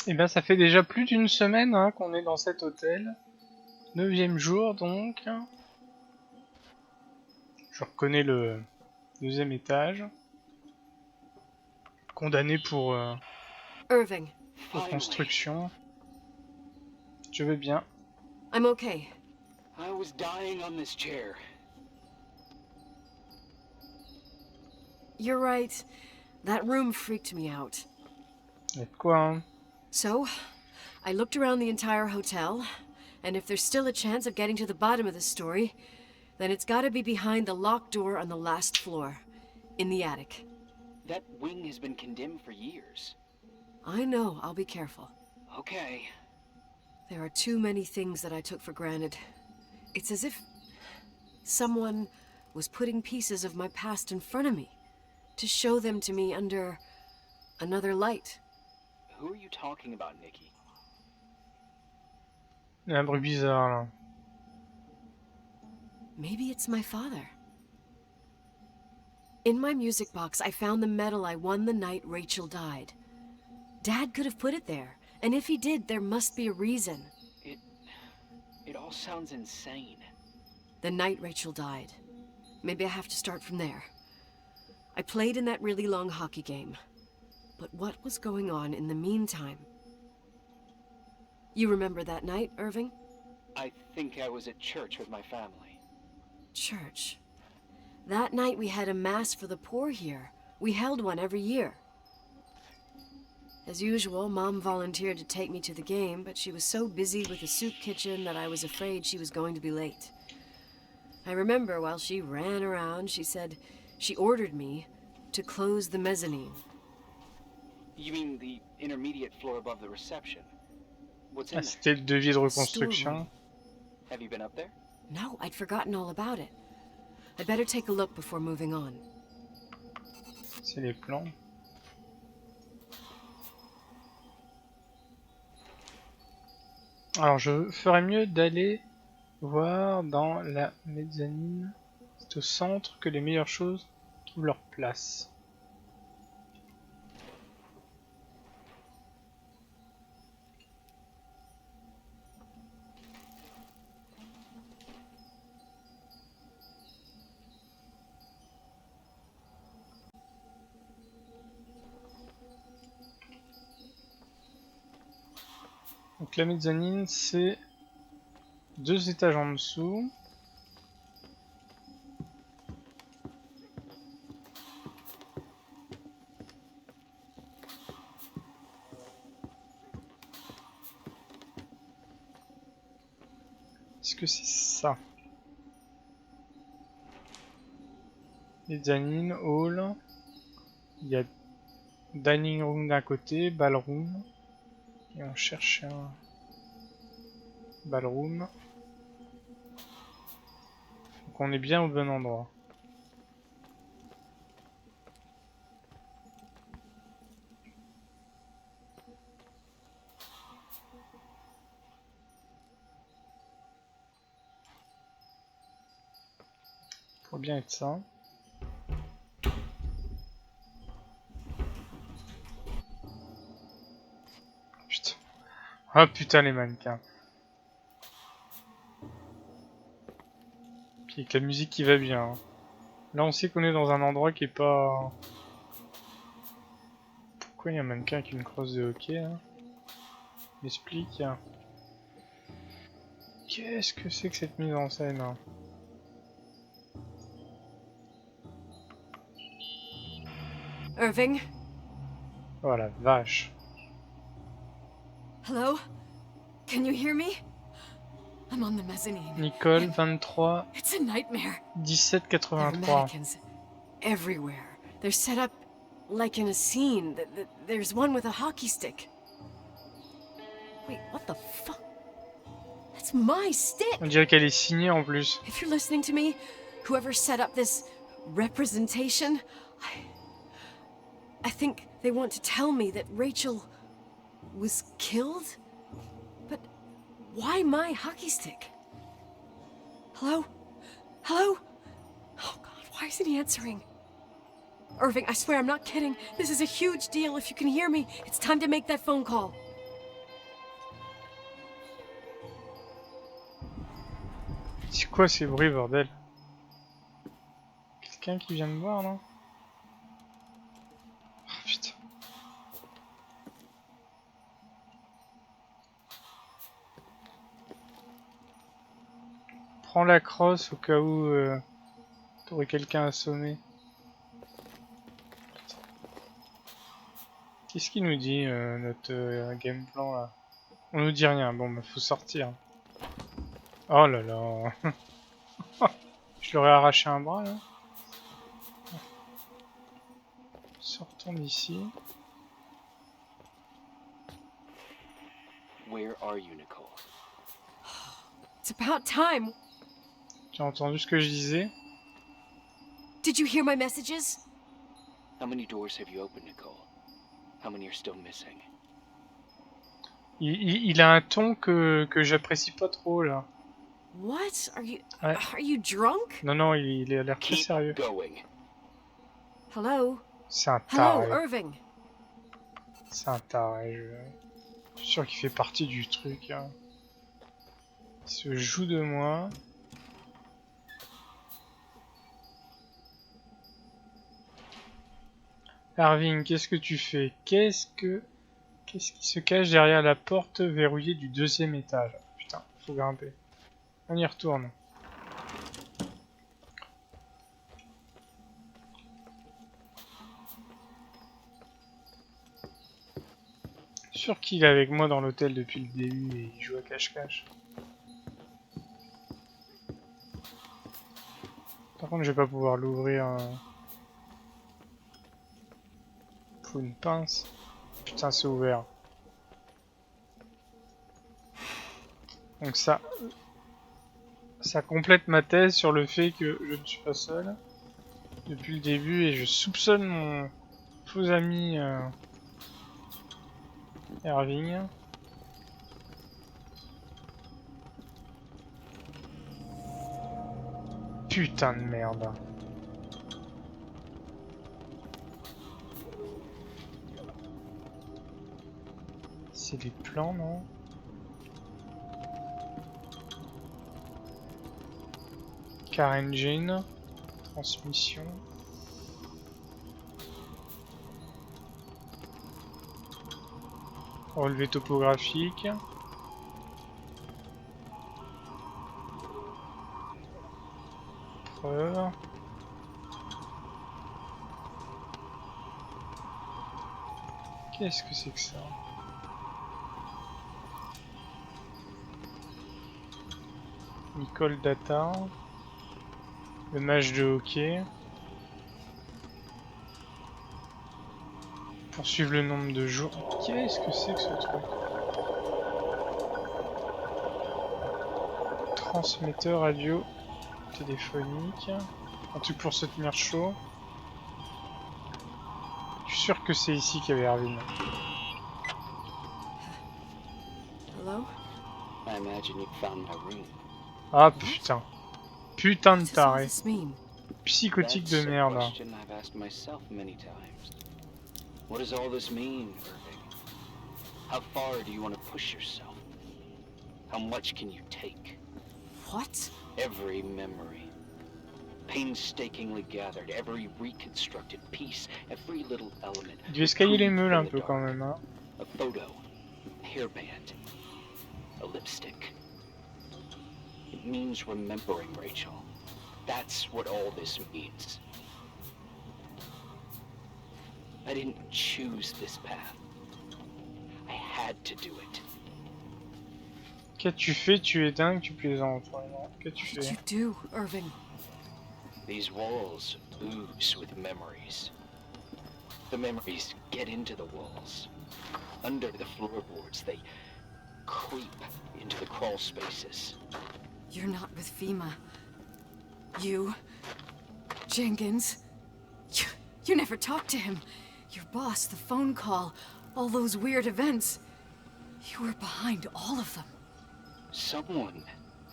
Eh ben, ça fait déjà plus d'une semaine hein, qu'on est dans cet hôtel. 9e jour donc. Je reconnais le deuxième étage. Condamné Irving, pour Finally. construction. Je veux bien. I'm okay. I was dying on this chair. You're right. That room freaked me out. Y a de quoi, hein. So, I looked around the entire hotel, and if there's still a chance of getting to the bottom of the story, then it's gotta be behind the locked door on the last floor, in the attic. That wing has been condemned for years. I know, I'll be careful. Okay. There are too many things that I took for granted. It's as if someone was putting pieces of my past in front of me, to show them to me under another light. Who are you talking about, Nikki? Il y a un bruit bizarre là. Maybe it's my father. In my music box, I found the medal I won the night Rachel died. Dad could have put it there, and if he did, there must be a reason. It all sounds insane. The night Rachel died. Maybe I have to start from there. I played in that really long hockey game. But what was going on in the meantime? You remember that night, Irving? I think I was at church with my family. Church. That night we had a mass for the poor here. We held one every year. As usual, Mom volunteered to take me to the game, but she was so busy with the soup kitchen that I was afraid she was going to be late. I remember while she ran around, she said she ordered me to close the mezzanine. You mean the intermediate floor above the reception? What's in Ah, there? c'était le devis de reconstruction. Have you been up there? No, I'd forgotten all about it. I'd better take a look before moving on. C'est les plans. Alors je ferais mieux d'aller voir dans la mezzanine. C'est au centre que les meilleures choses trouvent leur place. Donc la mezzanine c'est 2 étages en dessous. Est-ce que c'est ça? Mezzanine, hall. Il y a dining room d'un côté, ballroom. Et on cherche un ballroom. Donc on est bien au bon endroit. Faut bien être ça. Putain. Ah putain les mannequins. Puis avec la musique qui va bien. Hein. Là on sait qu'on est dans un endroit qui est pas... Pourquoi il y a un mannequin avec une crosse de hockey hein? M'explique. Hein. Qu'est-ce que c'est que cette mise en scène hein? Irving? Oh la vache. Hello? Can you hear me? I'm on the mezzanine. Nicole, 23, It's a nightmare. There are 1783. mannequins everywhere. They're set up like in a scene. There's one with a hockey stick. Wait, what the fuck? That's my stick! On dirait qu'elle est signée en plus. If you're listening to me, whoever set up this representation, I think they want to tell me that Rachel was killed? But why my hockey stick? Hello? Hello? Oh God, why isn't he answering? Irving, I swear I'm not kidding. This is a huge deal. If you can hear me, it's time to make that phone call. quoi ces bruits, bordel? Quelqu'un qui vient me voir, non? Oh, putain. Prends la crosse au cas où t'aurais quelqu'un assommé. Qu'est-ce qu'il nous dit, notre game plan là? On nous dit rien, bon bah faut sortir. Oh là là. Je leur ai arraché un bras là. Sortons d'ici. Where are you, Nicole? It's about time. Tu as entendu ce que je disais? Did you hear my messages? How many doors have you opened, Nicole? How many are still missing? Il a un ton que j'apprécie pas trop là. What? Ouais. Are you drunk? Non, non, il a l'air très Keep sérieux. going. Hello? C'est un Hello, taré. Irving. C'est un taré. Je suis sûr qu'il fait partie du truc. Hein. Il se joue de moi. Irving, qu'est-ce que tu fais? Qu'est-ce qui se cache derrière la porte verrouillée du 2e étage? Putain, faut grimper. On y retourne. Sûr qu'il est avec moi dans l'hôtel depuis le début et il joue à cache-cache. Par contre, je vais pas pouvoir l'ouvrir. Faut une pince. Putain, c'est ouvert. Donc ça complète ma thèse sur le fait que je ne suis pas seul depuis le début et je soupçonne mon faux ami Irving. Putain de merde. C'est des plans, non? Car engine. Transmission. Relevé topographique. Preuve. Qu'est-ce que c'est que ça? Nicole Data. Le match de hockey. Poursuivre le nombre de jours. Qu'est-ce que c'est que ce truc? Transmetteur radio téléphonique. Un truc pour se tenir chaud. Je suis sûr que c'est ici qu'il y avait Irving. Hello? I imagine you found my room. Ah putain. Putain de What does all taré. this mean? Psychotique de That's a merde. question I've asked myself many times. What does all this mean, Irving? How far do you want to push yourself? How much can you take? What? Every memory, painstakingly gathered, every reconstructed piece, every little element. Il devait escailler les meules un from the peu quand dark. même. Hein. A photo, a hairband, a lipstick. It means remembering, Rachel. That's what all this means. I didn't choose this path. I had to do it. Qu'as-tu fait? Tu es dingue, tu plaisantes. Vraiment. Qu'as-tu What did fait? you do, Irving? These walls ooze with memories. The memories get into the walls. Under the floorboards, they creep into the crawl spaces. You're not with FEMA. You... Jenkins... You never talked to him. Your boss, the phone call, all those weird events. You were behind all of them. Someone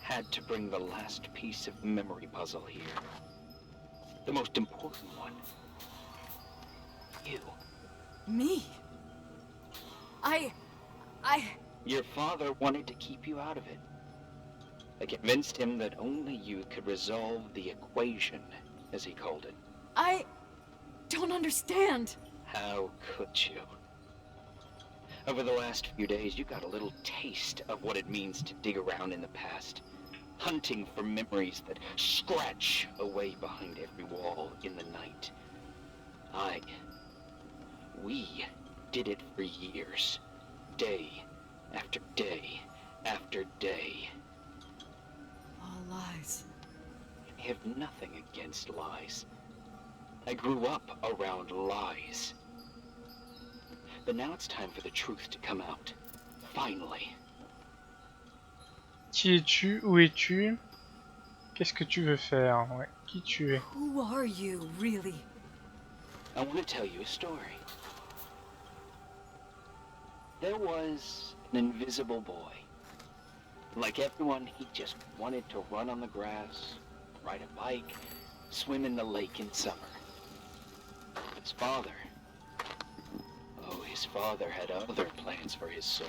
had to bring the last piece of memory puzzle here. The most important one. You. Me? I... Your father wanted to keep you out of it. I convinced him that only you could resolve the equation, as he called it. I don't understand. How could you? Over the last few days, you got a little taste of what it means to dig around in the past, hunting for memories that scratch away behind every wall in the night. We did it for years, day after day after day. All lies. I have nothing against lies. I grew up around lies. But now it's time for the truth to come out. Finally. Qui es-tu? Où es-tu? Qu'est-ce que tu veux faire? Ouais. Qui tu es? Who are you, really? I want to tell you a story. There was an invisible boy. Like everyone, he just wanted to run on the grass, ride a bike, swim in the lake in summer. His father had other plans for his soul.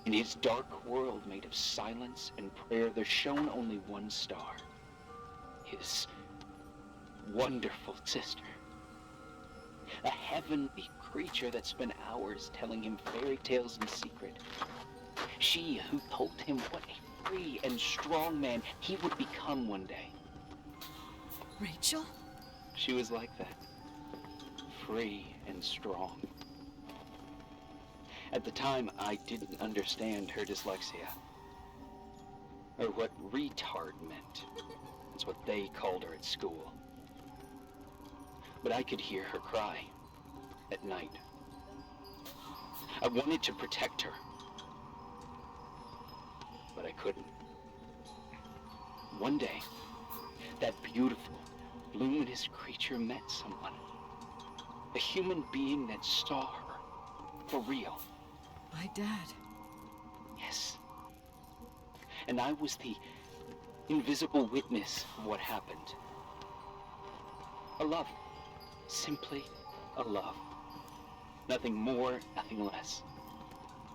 In his dark world made of silence and prayer, there shone only one star. His wonderful sister. A heavenly creature that spent hours telling him fairy tales in secret. She who told him what a free and strong man he would become one day. Rachel? She was like that. Free and strong. At the time, I didn't understand her dyslexia. Or what retard meant. That's what they called her at school. But I could hear her cry at night. I wanted to protect her. But I couldn't. One day, that beautiful, luminous creature met someone. A human being that saw her. For real. My dad. Yes. And I was the invisible witness of what happened. A love. Simply a love. Nothing more, nothing less.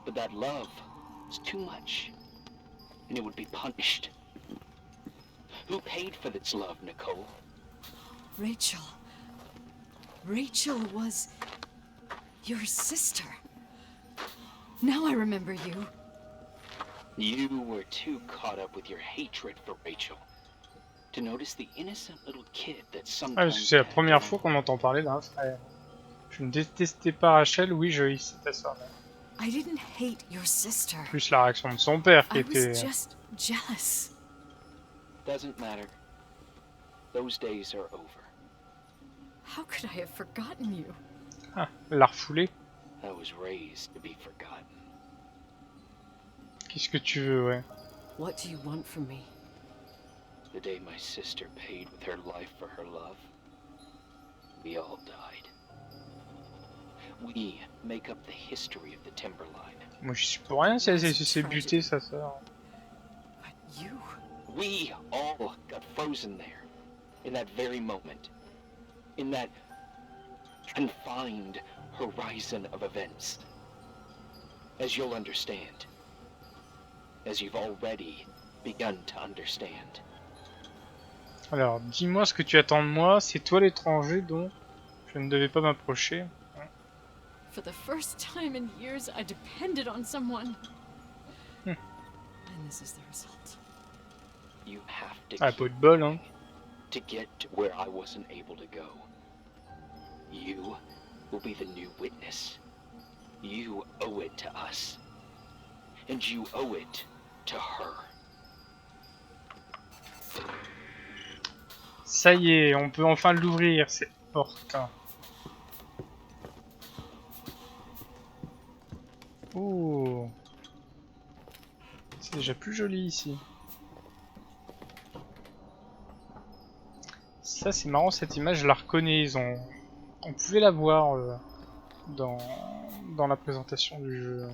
But that love was too much. And it would be punished. Who paid for this love, Nicole? Rachel. Rachel was your sister. Now I remember you. You were too caught up with your hatred for Rachel to notice the innocent little kid that Ah, sometimes parce que c'est la had première to fois qu'on entend parler d'un frère. Je ne détestais pas Rachel, oui, je haïssais ta sœur. I didn't hate your sister. Plus la réaction de son père qui I was était... just jealous. Doesn't matter. Those days are over. How could I have forgotten you? Ah, l'a refoulé. I was raised to be forgotten. Qu'est-ce que tu veux, ouais. What do you want from me? The day my sister paid with her life for her love, we all died. We make up the history of the Timberline. Moi, je suis pour rien si elle s'est butée, sa sœur. But you... We all got frozen there, in that very moment. In that confined horizon of events. As you'll understand. As you've already begun to understand. Alors, dis-moi ce que tu attends de moi, c'est toi l'étranger dont je ne devais pas m'approcher. For the first time in years, I depended on someone. And this is the result. You have to Ah, keep pas de bol, hein. to get to where I wasn't able to go. You will be the new witness. You owe it to us. And you owe it to her. Ça y est, on peut enfin l'ouvrir, cette porte. Oh. C'est déjà plus joli ici. Ça c'est marrant, cette image, je la reconnais. On pouvait la voir dans la présentation du jeu.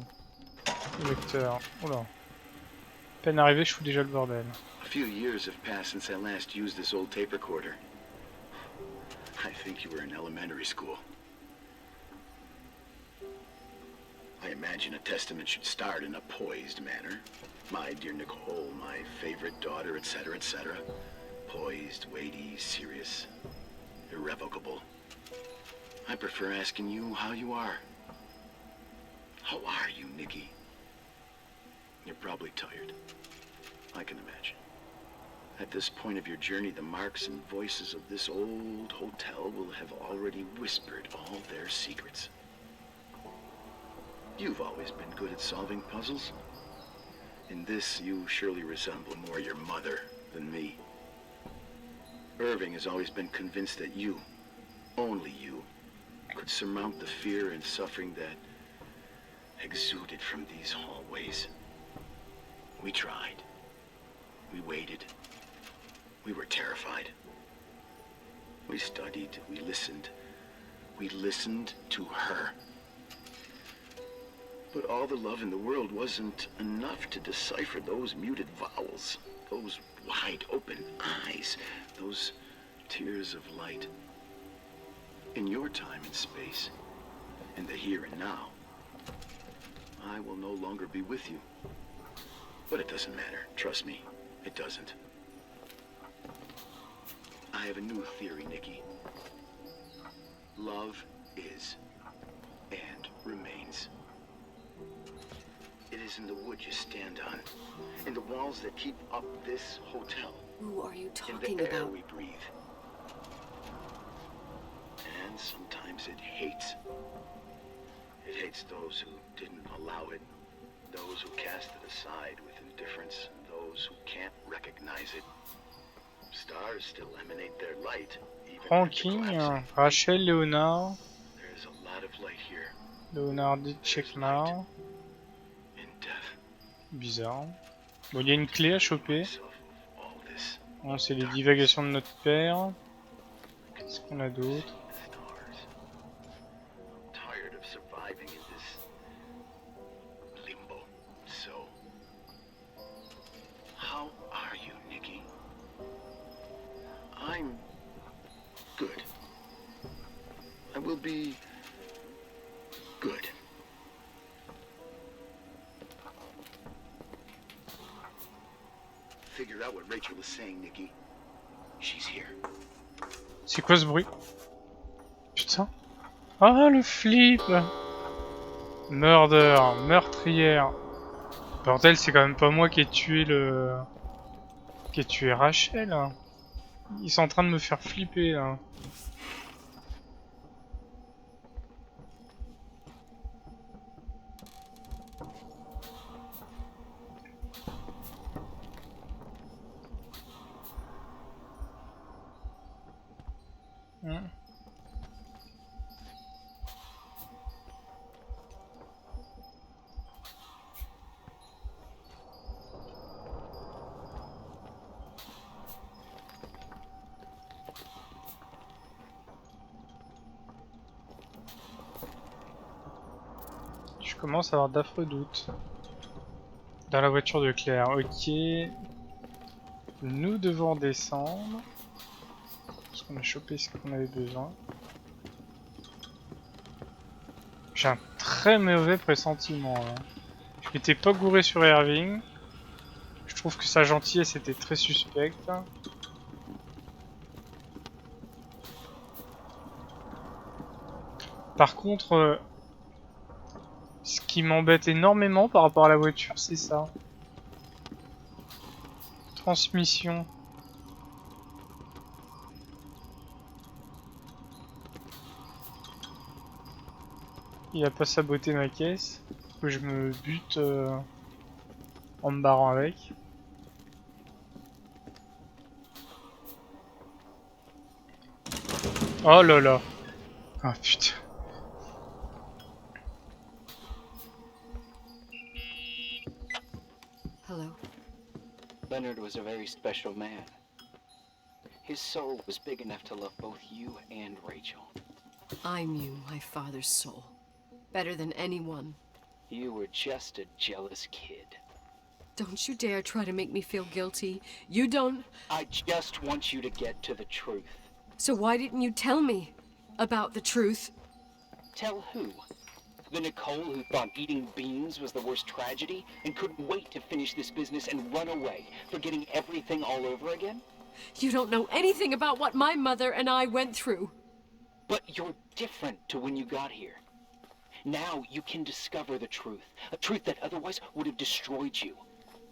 Le lecteur. Oula. Peine arrivée, je fous déjà le bordel. A few years have passed since I last used this old tape recorder. I think you were in elementary school. I imagine a testament should start in a poised manner. My dear Nicole, my favorite daughter, etc., etc. Poised, weighty, serious, irrevocable. I prefer asking you how you are. How are you, Nikki? You're probably tired. I can imagine. At this point of your journey, the marks and voices of this old hotel will have already whispered all their secrets. You've always been good at solving puzzles. In this, you surely resemble more your mother than me. Irving has always been convinced that you, only you, could surmount the fear and suffering that exuded from these hallways. We tried. We waited. We were terrified. We studied. We listened. We listened to her. But all the love in the world wasn't enough to decipher those muted vowels, those wide open eyes, those tears of light. In your time and space, in the here and now, I will no longer be with you. But it doesn't matter. Trust me, it doesn't. I have a new theory, Nikki. Love is and remains. It is in the wood you stand on, in the walls that keep up this hotel, Who are you in talking the air about? we breathe. And sometimes it hates. It hates those who didn't allow it, those who cast it aside with indifference, those who can't recognize it. Stars still emanate their light, even after Frankie, collapsing. Rachel, Léonard, There's a lot of light here Leonardi Checkmar. in death. Bizarre. Bon, il y a une clé à choper. Myself of all this Bon, c'est les divagations de notre père. Qu'est-ce qu'on a d'autre? stars. I'm tired of surviving in this limbo. So, how are you, Nikki? I'm good. I will be good. Figure out what Rachel is saying, Nikki. She's here. C'est quoi ce bruit? Putain. Ah, le flip! Murder, meurtrière. Bordel, c'est quand même pas moi qui ai tué qui ai tué Rachel. Hein. Ils sont en train de me faire flipper là. Je commence à avoir d'affreux doutes. Dans la voiture de Claire, ok. Nous devons descendre. Parce qu'on a chopé ce qu'on avait besoin. J'ai un très mauvais pressentiment là. Je m'étais pas gouré sur Irving. Je trouve que sa gentillesse était très suspecte. Par contre, ce qui m'embête énormément par rapport à la voiture, c'est ça. Transmission. Il a pas saboté ma caisse. Que je me bute en me barrant avec. Oh là là. Ah putain. Hello. Leonard was a very special man. His soul was big enough to love both you and Rachel. I knew my father's soul better than anyone. You were just a jealous kid. Don't you dare try to make me feel guilty. You don't... I just want you to get to the truth. So why didn't you tell me about the truth? Tell who? The Nicole who thought eating beans was the worst tragedy and couldn't wait to finish this business and run away, forgetting everything all over again? You don't know anything about what my mother and I went through. But you're different to when you got here. Now you can discover the truth, a truth that otherwise would have destroyed you.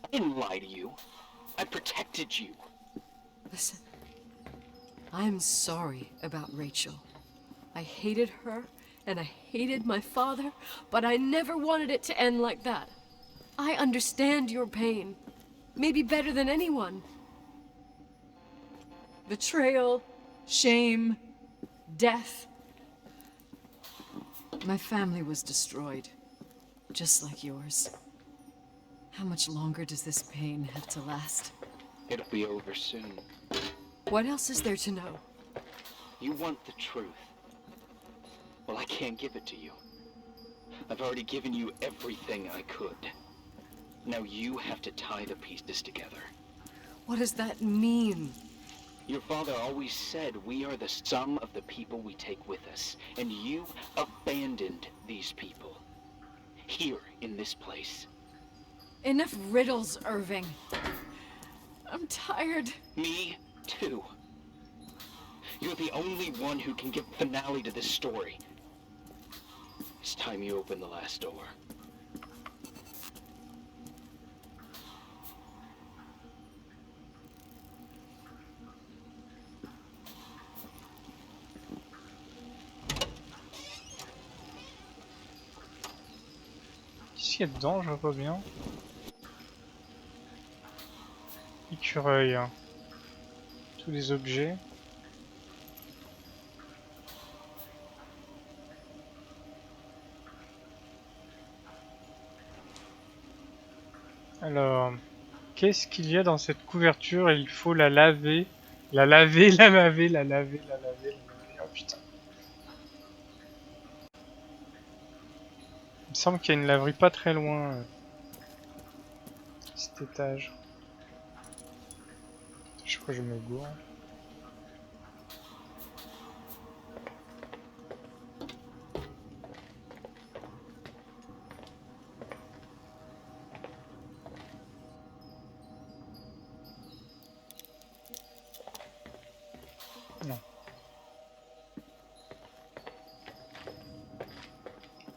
I didn't lie to you. I protected you. Listen, I'm sorry about Rachel. I hated her, and I hated my father, but I never wanted it to end like that. I understand your pain, maybe better than anyone. Betrayal, shame, death. My family was destroyed, just like yours. How much longer does this pain have to last? It'll be over soon. What else is there to know? You want the truth. Well, I can't give it to you. I've already given you everything I could. Now you have to tie the pieces together. What does that mean? Your father always said we are the sum of the people we take with us, and you abandoned these people. Here, in this place. Enough riddles, Irving. I'm tired. Me, too. You're the only one who can give finale to this story. It's time you open the last door. Qu'est-ce qu'il y a dedans? Je vois pas bien. Écureuil. Tous les objets. Alors, qu'est-ce qu'il y a dans cette couverture? Il faut la laver. La laver, la laver, la laver, la laver, la laver. Oh putain. Il me semble qu'il y a une laverie pas très loin. Cet étage. Je crois que je me gourre. Non.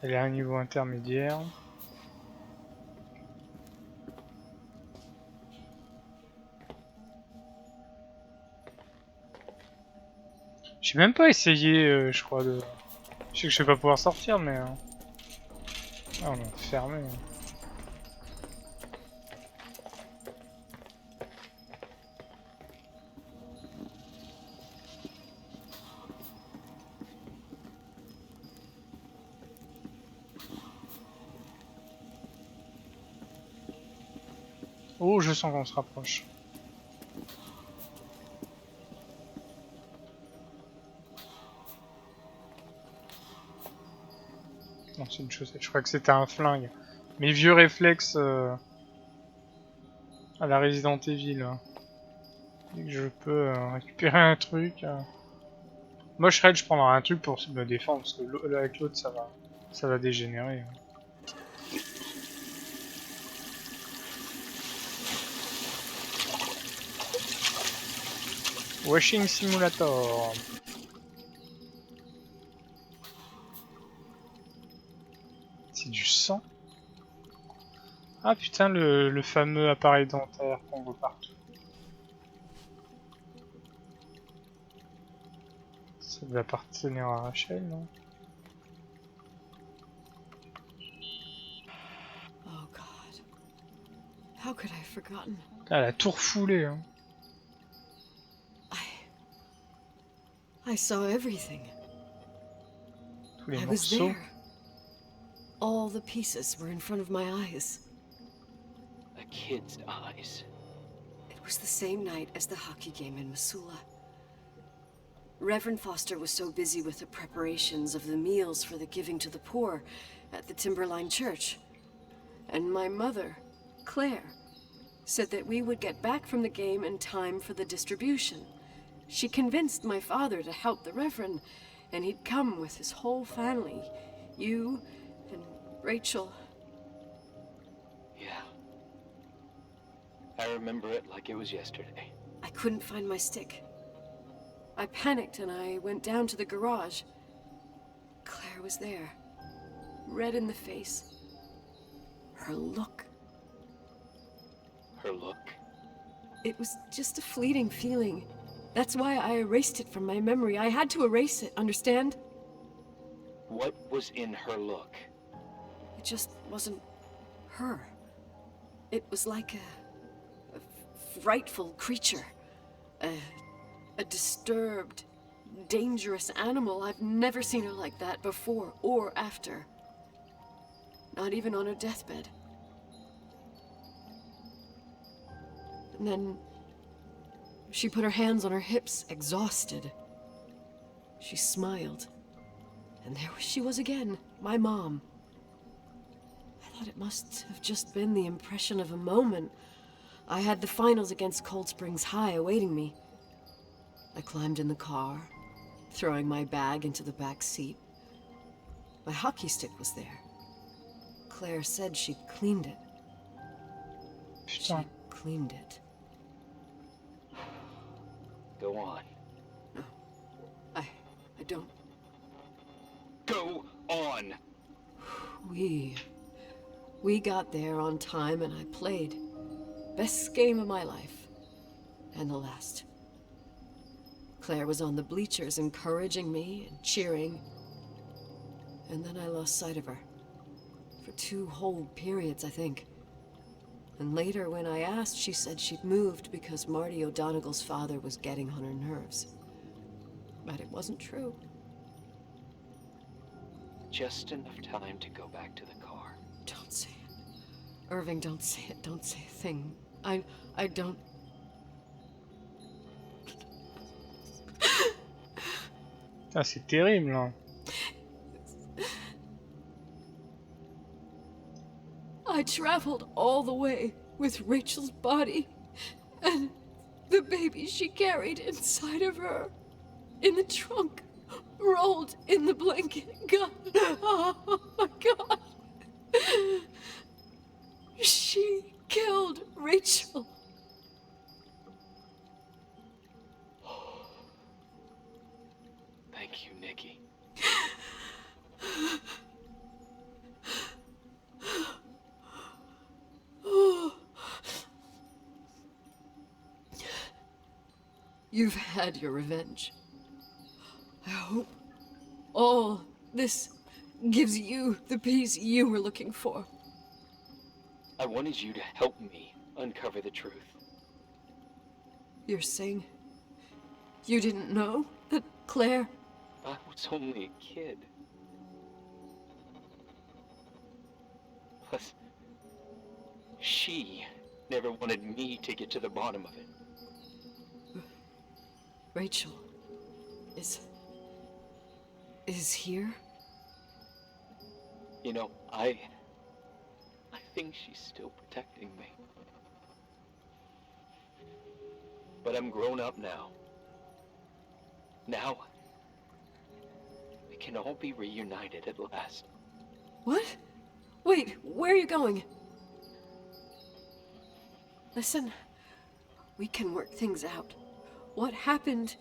Elle est à un niveau intermédiaire. J'ai même pas essayé, je crois, de... Je sais que je vais pas pouvoir sortir, mais... Ah, on est fermé. Oh, je sens qu'on se rapproche. Non, c'est une chaussette. Je crois que c'était un flingue. Mes vieux réflexes à la Resident Evil. Hein. Dès que je peux récupérer un truc. Moi, je prendrai un truc pour me défendre parce que avec l'autre, ça va dégénérer. Hein. Washing Simulator. C'est du sang. Ah putain, le fameux appareil dentaire qu'on voit partout. Ça devait appartenir à Rachel, non? Oh God. How could I have forgotten? Ah, la tour foulée, hein. I saw everything. Tous les I was morceaux. there. All the pieces were in front of my eyes. A kid's eyes. It was the same night as the hockey game in Missoula. Reverend Foster was so busy with the preparations of the meals for the giving to the poor at the Timberline Church. And my mother, Claire, said that we would get back from the game in time for the distribution. She convinced my father to help the Reverend, and he'd come with his whole family. You, Rachel. Yeah. I remember it like it was yesterday. I couldn't find my stick. I panicked and I went down to the garage. Claire was there, red in the face. Her look. Her look? It was just a fleeting feeling. That's why I erased it from my memory. I had to erase it, understand? What was in her look? It just wasn't her. It was like a frightful creature. A disturbed, dangerous animal. I've never seen her like that before or after. Not even on her deathbed. And then she put her hands on her hips, exhausted. She smiled. And there she was again, my mom. I thought it must have just been the impression of a moment. I had the finals against Cold Springs High awaiting me. I climbed in the car, throwing my bag into the back seat. My hockey stick was there. Claire said she'd cleaned it. Putain. She'd cleaned it. Go on. No, I don't. Go on! We got there on time and I played. Best game of my life. And the last. Claire was on the bleachers encouraging me and cheering. And then I lost sight of her. For 2 whole periods, I think. And later, when I asked, she said she'd moved because Marty O'Donegal's father was getting on her nerves. But it wasn't true. Just enough time to go back to the car. Don't say it. Irving, don't say it. Don't say a thing. I don't... Ah, c'est terrible, hein. I traveled all the way with Rachel's body and the baby she carried inside of her in the trunk, rolled in the blanket. God, oh my God. She killed Rachel. Thank you, Nikki. You've had your revenge. I hope all this gives you the peace you were looking for. I wanted you to help me uncover the truth. You're saying you didn't know that Claire... I was only a kid. Plus, she never wanted me to get to the bottom of it. Rachel is here? You know, I think she's still protecting me. But I'm grown up now. Now, we can all be reunited at last. What? Wait, where are you going? Listen, we can work things out. What happened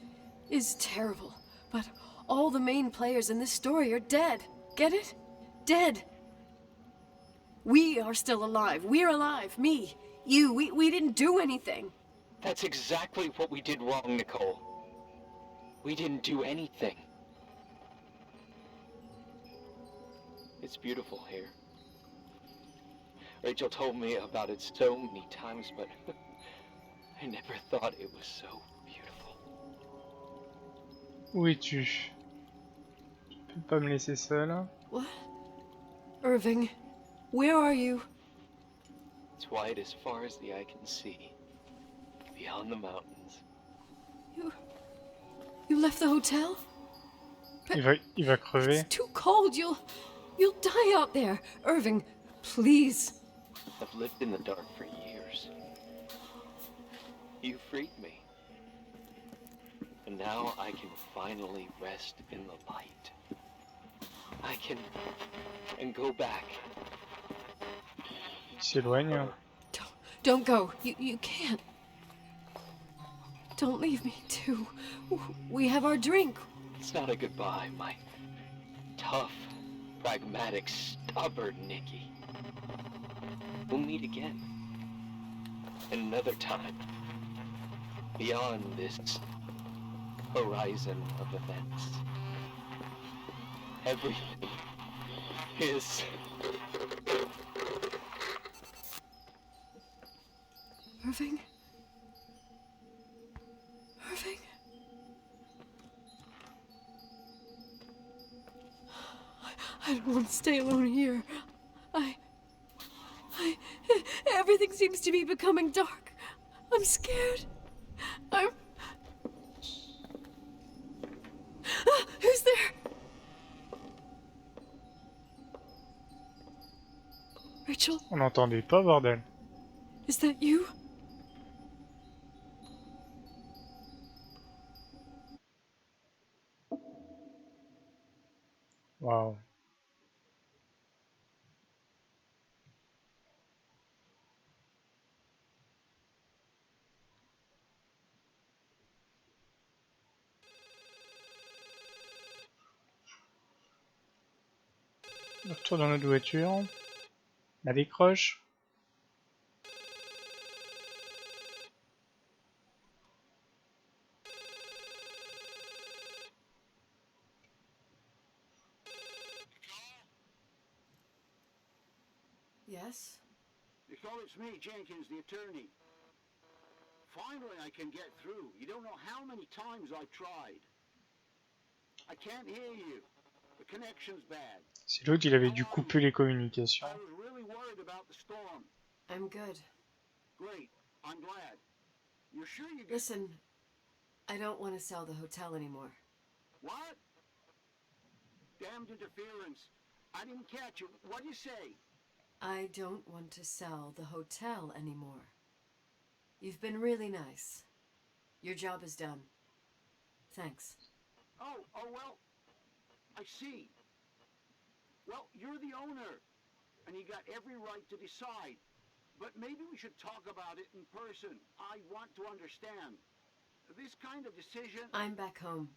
is terrible, but all the main players in this story are dead. Get it? Dead. We are still alive. We're alive. Me, you, we didn't do anything. That's exactly what we did wrong, Nicole. We didn't do anything. It's beautiful here. Rachel told me about it so many times, but I never thought it was so beautiful. Où es-tu? Tu peux pas me laisser seul? What? Irving, where are you? It's wide as far as the eye can see, beyond the mountains. You left the hotel? Il va crever. It's too cold. You'll die out there. Irving, please. I've lived in the dark for years. You freed me. And now I can finally rest in the light. I can go back. Il s'éloigne. Don't go. You can't. Don't leave me, too. We have our drink. It's not a goodbye, my tough, pragmatic, stubborn Nikki. We'll meet again. Another time. Beyond this horizon of events. Everything is... Irving? Irving? I don't want to stay alone here. Everything seems to be becoming dark. I'm scared. Who's there? Rachel, On n'entendait pas, bordel. is that you? Waouh. Retour dans notre voiture. La décroche. Yes? Nicole, it's me, Jenkins, the attorney. Finally, I can get through. You don't know how many times I've tried. I can't hear you. The connection's bad. C'est l'autre, il avait dû couper les communications. I was really worried about the storm. I'm good. Great. I'm glad. You're sure you get... Listen, I don't want to sell the hotel anymore. What? Damned interference. I didn't catch you. What'd you say? I don't want to sell the hotel anymore. You've been really nice. Your job is done. Thanks. Oh, well, I see. Well, you're the owner, and you got every right to decide. But maybe we should talk about it in person. I want to understand. This kind of decision... I'm back home.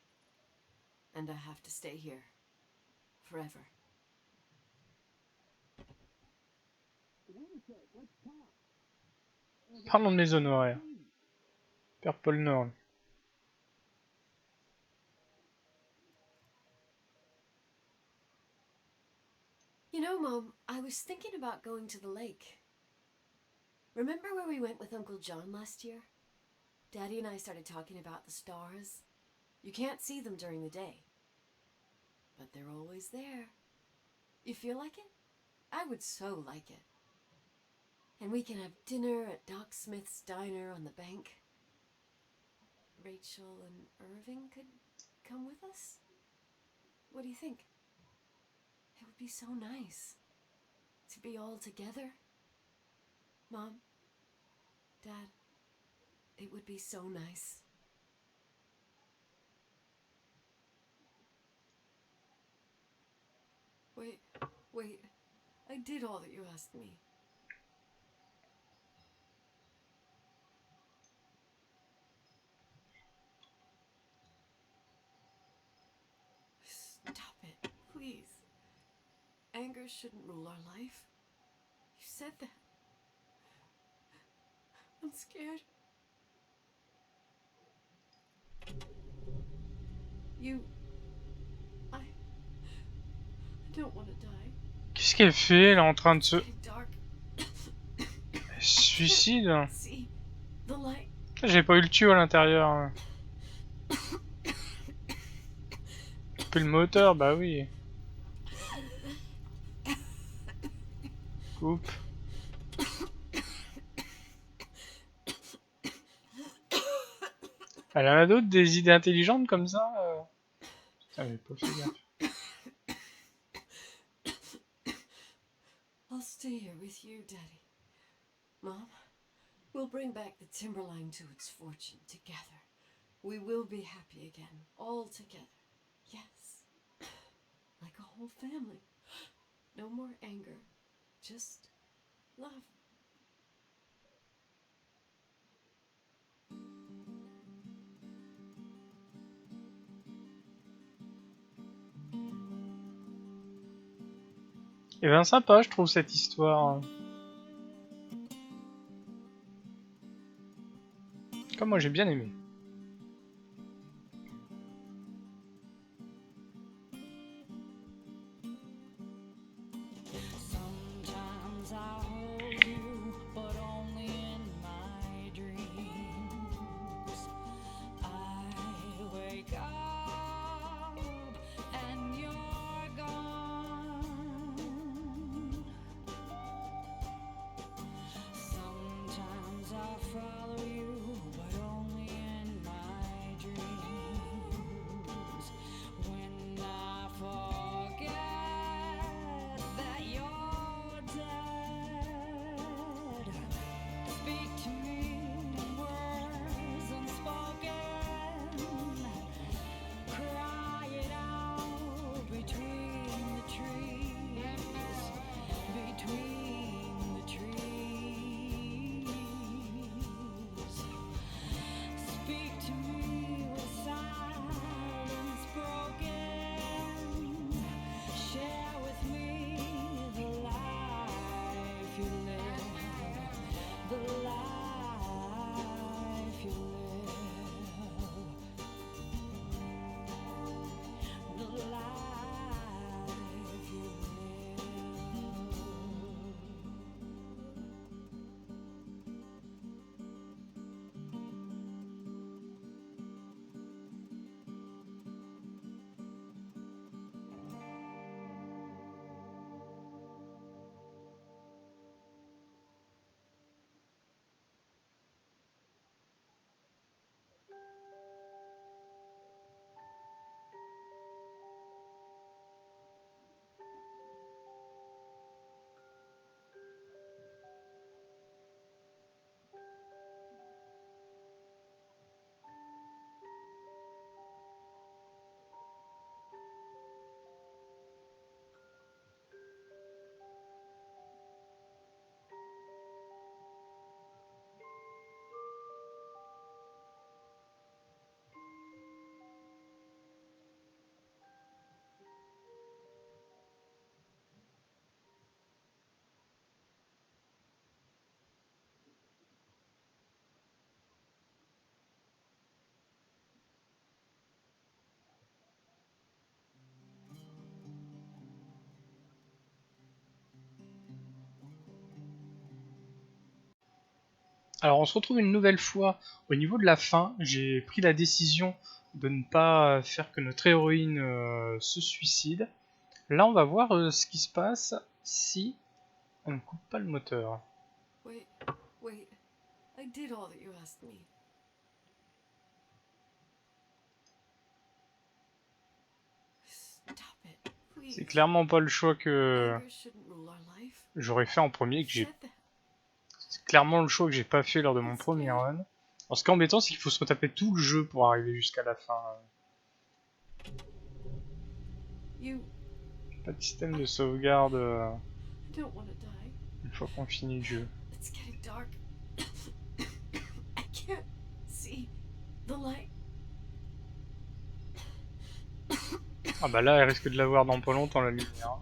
And I have to stay here. Forever. Parlons de les honoraires. Père Paul Nord. You know, Mom, I was thinking about going to the lake. Remember where we went with Uncle John last year? Daddy and I started talking about the stars. You can't see them during the day. But they're always there. You feel like it? I would so like it. And we can have dinner at Doc Smith's diner on the bank. Rachel and Irving could come with us? What do you think? It would be so nice to be all together. Mom, Dad, it would be so nice. Wait, I did all that you asked me. Stop it, please. Anger shouldn't rule our life. You said that. I'm scared. I don't want to die. Qu'est-ce qu'elle fait? Elle est en train de se... It's getting dark. Elle se suicide. See the light. J'ai pas eu le tuyau à l'intérieur. Couper le moteur, bah oui. Coupe. Elle en a d'autres, des idées intelligentes comme ça Putain, j'ai pas fait gaffe. I'll stay here with you, Daddy. Mom, we'll bring back the Timberline to its fortune together. We will be happy again, all together. Yes. Like always. whole family. No more anger, just love. Et bien sympa, je trouve cette histoire. Comme moi j'ai bien aimé. Sometimes I hold you, but only in my dreams. I wake up and you're gone. Sometimes I follow you, but only in my dreams. When I forget that you're dead, speak to me in words unspoken. Cry it out between the trees, between the trees. Speak to me with silence broken. Share with me the life you live, the life you live, the life you live. Alors on se retrouve une nouvelle fois au niveau de la fin. J'ai pris la décision de ne pas faire que notre héroïne se suicide. Là on va voir ce qui se passe si on ne coupe pas le moteur. Wait, wait. I did all that you asked me. Stop it, please. C'est clairement pas le choix que Anger shouldn't rule our life. j'aurais fait en premier, que j'ai Said that. c'est clairement le choix que j'ai pas fait lors de mon premier run. Alors ce qui est embêtant, c'est qu'il faut se retaper tout le jeu pour arriver jusqu'à la fin. You Pas de système de sauvegarde don't want to die. une fois qu'on finit le jeu. It's getting dark. I can't see the light. Ah bah là, elle risque de l'avoir dans pas longtemps la lumière.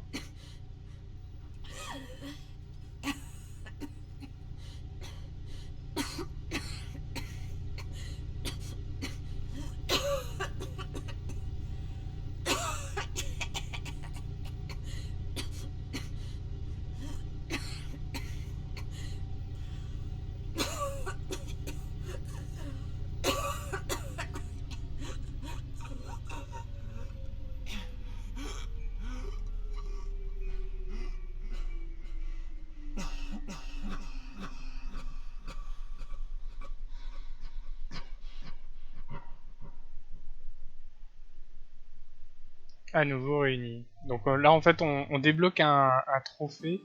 À nouveau réunis. Donc là en fait on débloque un trophée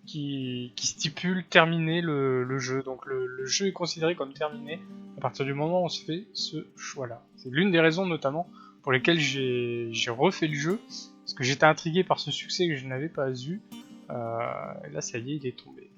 qui stipule terminer le jeu. Donc le jeu est considéré comme terminé à partir du moment où on se fait ce choix là. C'est l'une des raisons notamment pour lesquelles j'ai refait le jeu. Parce que j'étais intrigué par ce succès que je n'avais pas eu. Et là, ça y est, il est tombé.